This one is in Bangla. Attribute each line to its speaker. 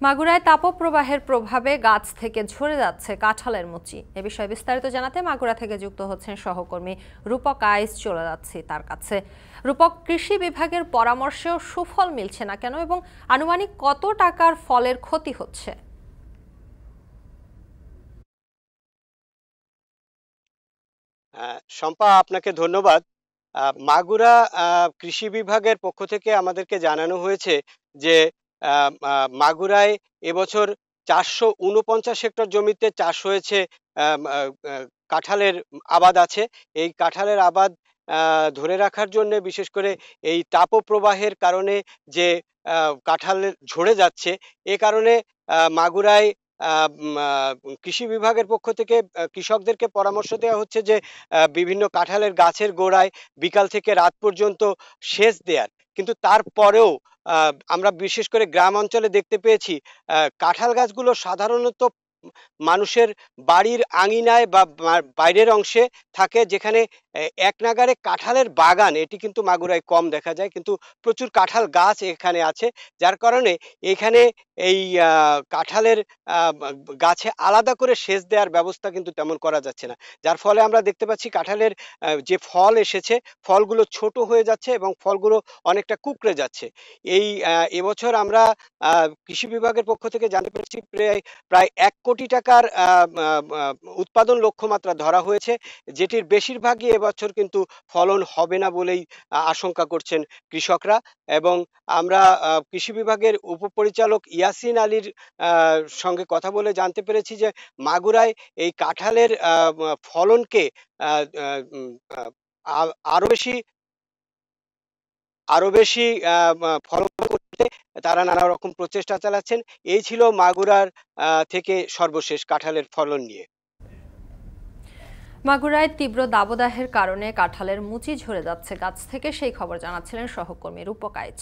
Speaker 1: মাগুরায় তাপপ্রবাহের প্রভাবে গাছ থেকে ঝরে যাচ্ছে কাঁঠালের মুচি। এ বিষয়ে বিস্তারিত জানাতে মাগুরা থেকে যুক্ত হচ্ছেন সহকর্মী রূপক আইস। চলে যাচ্ছি তার কাছে। রূপক, কৃষি বিভাগের পরামর্শেও সুফল মিলছে না কেন এবং আনুমানিক কত টাকার ফলের ক্ষতি হচ্ছে?
Speaker 2: শম্পা, আপনাকে ধন্যবাদ। মাগুরা কৃষি বিভাগের পক্ষ থেকে আমাদেরকে জানানো হয়েছে যে মাগুরায় এবছর 449 হেক্টর জমিতে চাষ হয়েছে। কাঁঠালের আবাদ আছে। এই কাঁঠালের আবাদ ধরে রাখার জন্য বিশেষ করে এই তাপপ্রবাহের কারণে যে কাঁঠাল ঝরে যাচ্ছে, এ কারণে মাগুরায় কৃষি বিভাগের পক্ষ থেকে কৃষকদেরকে পরামর্শ দেওয়া হচ্ছে যে বিভিন্ন কাঁঠালের গাছের গোড়ায় বিকাল থেকে রাত পর্যন্ত সেচ দেওয়ার। কিন্তু তারপরেও আমরা বিশেষ করে গ্রাম অঞ্চলে দেখতে পেয়েছি কাঁঠাল গাছগুলো সাধারণত মানুষের বাড়ির আঙিনায় বা বাইরের অংশে থাকে, যেখানে এক নাগাড়ে কাঁঠালের বাগান এটি কিন্তু মাগুরায় কম দেখা যায়, কিন্তু প্রচুর কাঁঠাল গাছ এখানে আছে। যার কারণে এখানে এই কাঁঠালের গাছে আলাদা করে সেচ দেওয়ার ব্যবস্থা কিন্তু তেমন করা যাচ্ছে না। যার ফলে আমরা দেখতে পাচ্ছি কাঁঠালের যে ফল এসেছে, ফলগুলো ছোট হয়ে যাচ্ছে এবং ফলগুলো অনেকটা কুঁকড়ে যাচ্ছে। এবছর আমরা কৃষি বিভাগের পক্ষ থেকে জানতে পেরেছি প্রায় 1 কোটি টাকার উৎপাদন লক্ষ্যমাত্রা ধরা হয়েছে, যেটির বেশিরভাগই এবছর কিন্তু ফলন হবে না বলেই আশঙ্কা করছেন কৃষকরা। এবং আমরা কৃষি বিভাগের উপপরিচালক ইয়াসিন আলীর সঙ্গে কথা বলে জানতে পেরেছি যে মাগুরায় এই কাঁঠালের ফলনকে আরো বেশি ফলন করতে তারা নানা রকম প্রচেষ্টা চালাচ্ছেন। এই ছিল মাগুরার থেকে সর্বশেষ কাঁঠালের ফলন নিয়ে।
Speaker 1: মাগুরায় তীব্র দাবদাহের কারণে কাঁঠালের মুচি ঝরে যাচ্ছে গাছ থেকে, সেই খবর জানাচ্ছিলেন সহকর্মী রূপক আইচ।